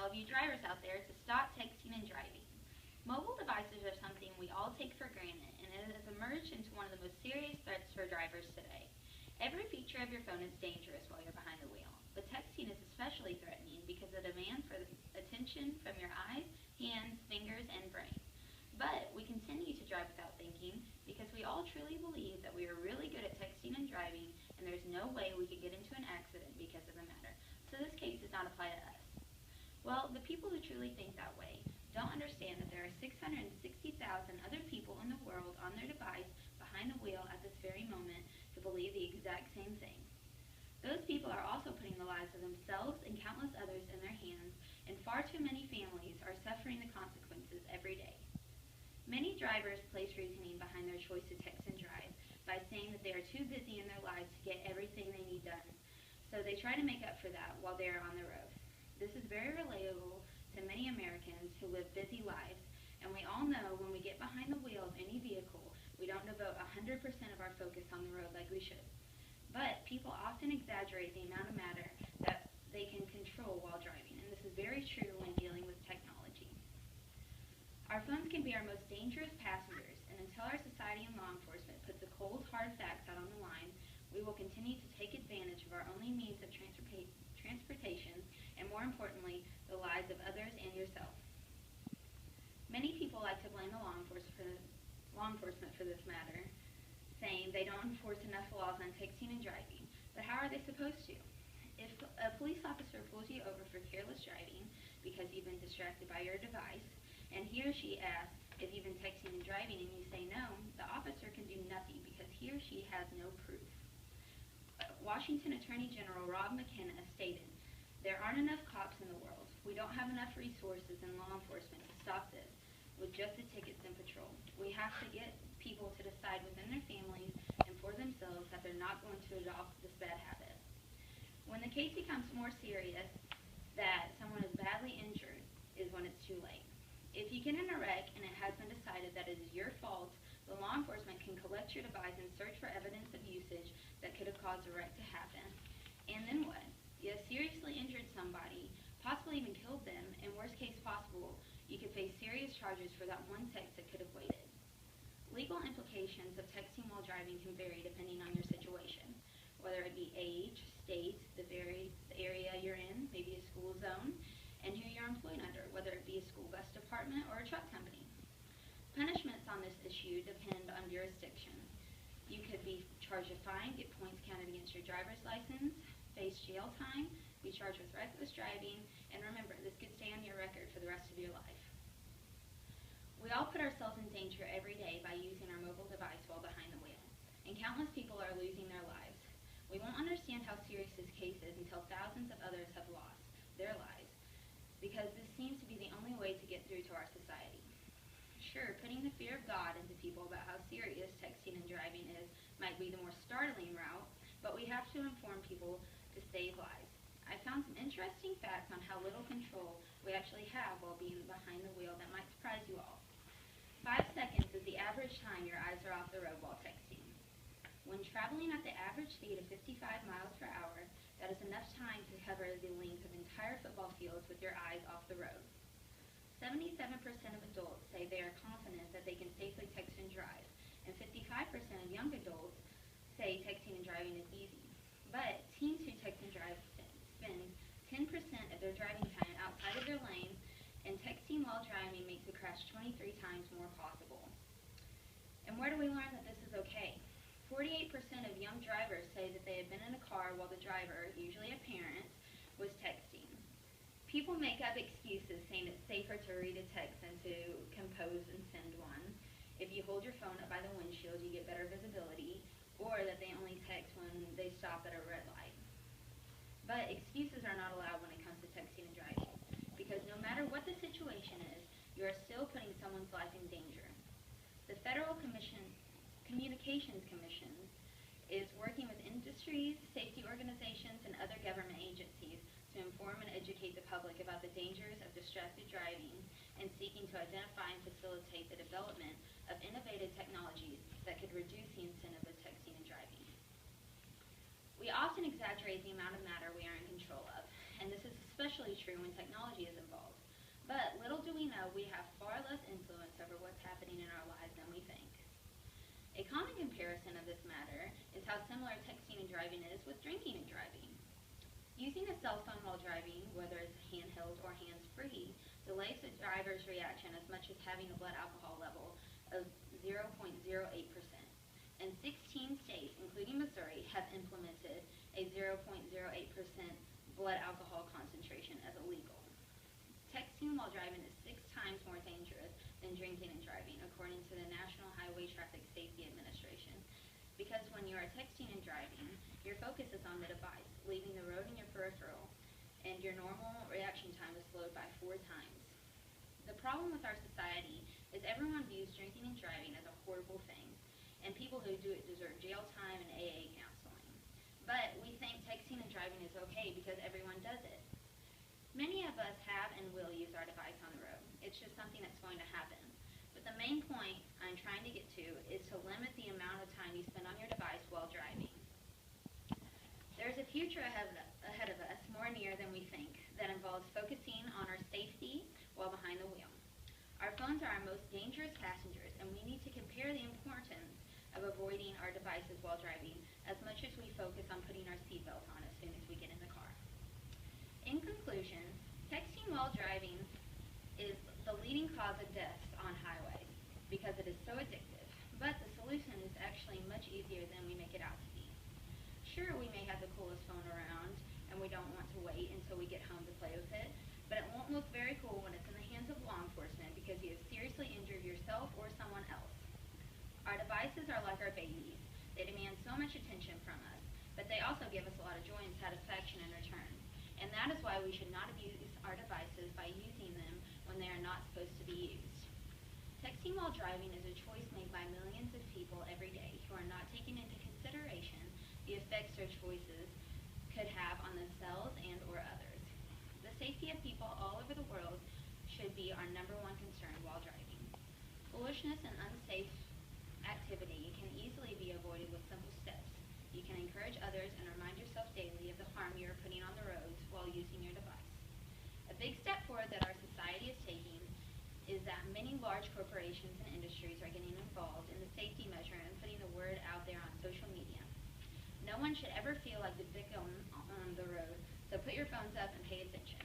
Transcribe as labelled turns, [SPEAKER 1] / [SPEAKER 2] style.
[SPEAKER 1] all of you drivers out there to stop texting and driving. Mobile devices are something we all take for granted, and it has emerged into one of the most serious threats for drivers today. Every feature of your phone is dangerous while you're behind the wheel, but texting is especially threatening because it demands for the attention from your eyes, hands, fingers, and brain. But we continue to drive without thinking because we all truly believe that we are really good at texting and driving, and there's no way we could get into an accident because of the matter. So this case does not apply to us. Well, the people who truly think that way don't understand that there are 660,000 other people in the world on their device behind the wheel at this very moment who believe the exact same thing. Those people are also putting the lives of themselves and countless others in their hands, and far too many families are suffering the consequences every day. Many drivers place reasoning behind their choice to text and drive by saying that they are too busy in their lives to get everything they need done, so they try to make up for that while they are on the road. This is very relatable to many Americans who live busy lives, and we all know when we get behind the wheel of any vehicle, we don't devote 100% of our focus on the road like we should. But people often exaggerate the amount of matter that they can control while driving, and this is very true when dealing with technology. Our phones can be our most dangerous passengers, and until our society and law enforcement puts the cold, hard facts out on the line, we will continue to take advantage of our only means of transportation, and more importantly, the lives of others and yourself. Many people like to blame the law enforcement for this matter, saying they don't enforce enough laws on texting and driving. But how are they supposed to? If a police officer pulls you over for careless driving because you've been distracted by your device, and he or she asks if you've been texting and driving and you say no, the officer can do nothing because he or she has no proof. Washington Attorney General Rob McKenna stated, "There aren't enough cops in the world. We don't have enough resources in law enforcement to stop this with just the tickets and patrol. We have to get people to decide within their families and for themselves that they're not going to adopt this bad habit." When the case becomes more serious, that someone is badly injured, is when it's too late. If you get in a wreck and it has been decided that it is your fault, the law enforcement can collect your device and search for evidence of usage that could have caused the wreck to happen. And then what? You have seriously injured somebody, possibly even killed them, and worst case possible, you could face serious charges for that one text that could have waited. Legal implications of texting while driving can vary depending on your situation, whether it be age, state, the area you're in, maybe a school zone, and who you're employed under, whether it be a school bus department or a truck company. Punishments on this issue depend on jurisdiction. You could be charged a fine, get points counted against your driver's license, face jail time, be charged with reckless driving, and remember, this could stay on your record for the rest of your life. We all put ourselves in danger every day by using our mobile device while behind the wheel, and countless people are losing their lives. We won't understand how serious this case is until thousands of others have lost their lives, because this seems to be the only way to get through to our society. Sure, putting the fear of God into people about how serious texting and driving is might be the more startling route, but we have to inform people to save lives. I found some interesting facts on how little control we actually have while being behind the wheel that might surprise you all. 5 seconds is the average time your eyes are off the road while texting. When traveling at the average speed of 55 miles per hour, that is enough time to cover the length of entire football fields with your eyes off the road. 77% of adults say they are confident that they can safely text and drive, and 55% of young adults say texting and driving is easy. But teens who text and drive spend 10% of their driving time outside of their lane, and texting while driving makes the crash 23 times more possible. And where do we learn that this is okay? 48% of young drivers say that they have been in a car while the driver, usually a parent, was texting. People make up excuses saying it's safer to read a text than to compose and send one. If you hold your phone up by the windshield, you get better visibility, or that they only text when they stop at a red light. But excuses are not allowed when it comes to texting and driving, because no matter what the situation is, you are still putting someone's life in danger. The Federal Communications Commission is working with industries, safety organizations, and other government agencies to inform and educate the public about the dangers of distracted driving and seeking to identify and facilitate the development of innovative technologies that could reduce the incentive of texting and driving. We often exaggerate the amount of matter we are in control of, and this is especially true when technology is involved. But little do we know we have far less influence over what's happening in our lives than we think. A common comparison of this matter is how similar texting and driving is with drinking and driving. Using a cell phone while driving, whether it's handheld or hands-free, delays the driver's reaction as much as having a blood alcohol level of 0.08%. And 16 states, including Missouri, have implemented a 0.08% blood alcohol concentration as illegal. Texting while driving is 6 times more dangerous than drinking and driving, according to the National Highway Traffic Safety Administration. Because when you are texting and driving, your focus is on the device, leaving the road in your peripheral, and your normal reaction time is slowed by 4 times. The problem with our society is everyone views drinking and driving as a horrible thing, and people who do it deserve jail time and AA counseling. But we think texting and driving is okay because everyone does it. Many of us have and will use our device on the road. It's just something that's going to happen. But the main point I'm trying to get to is to limit the amount of time you spend on your device while driving. There's a future ahead of us, more near than we think, that involves focusing on our safety while behind the wheel. Our phones are our most dangerous passengers, and we need to compare the importance of avoiding our devices while driving as much as we focus on putting our seatbelt on as soon as we get in the car. In conclusion, texting while driving is the leading cause of deaths on highways because it is so addictive, but the solution is actually much easier than we make it out to be. Sure, we may have the coolest phone around and we don't want to wait until we get home to play with it, but it won't look very cool when it's in the hands of law enforcement because you have seriously injured yourself or someone else. Our devices are like our babies. They demand so much attention from us, but they also give us a lot of joy and satisfaction in return. And that is why we should not abuse our devices by using them when they are not supposed to be used. Texting while driving is a choice made by millions of people every day who are not taking into consideration the effects their choices could have on themselves and or others. The safety of people all over the world should be our number one concern while driving. Foolishness and unsafe activity can easily be avoided with simple steps. You can encourage others and remind yourself daily of the harm you are putting on the roads while using your device. A big step forward that our society is taking is that many large corporations and industries are getting involved in the safety measure and putting the word out there on social media. No one should ever feel like the victim on the road, so put your phones up and pay attention.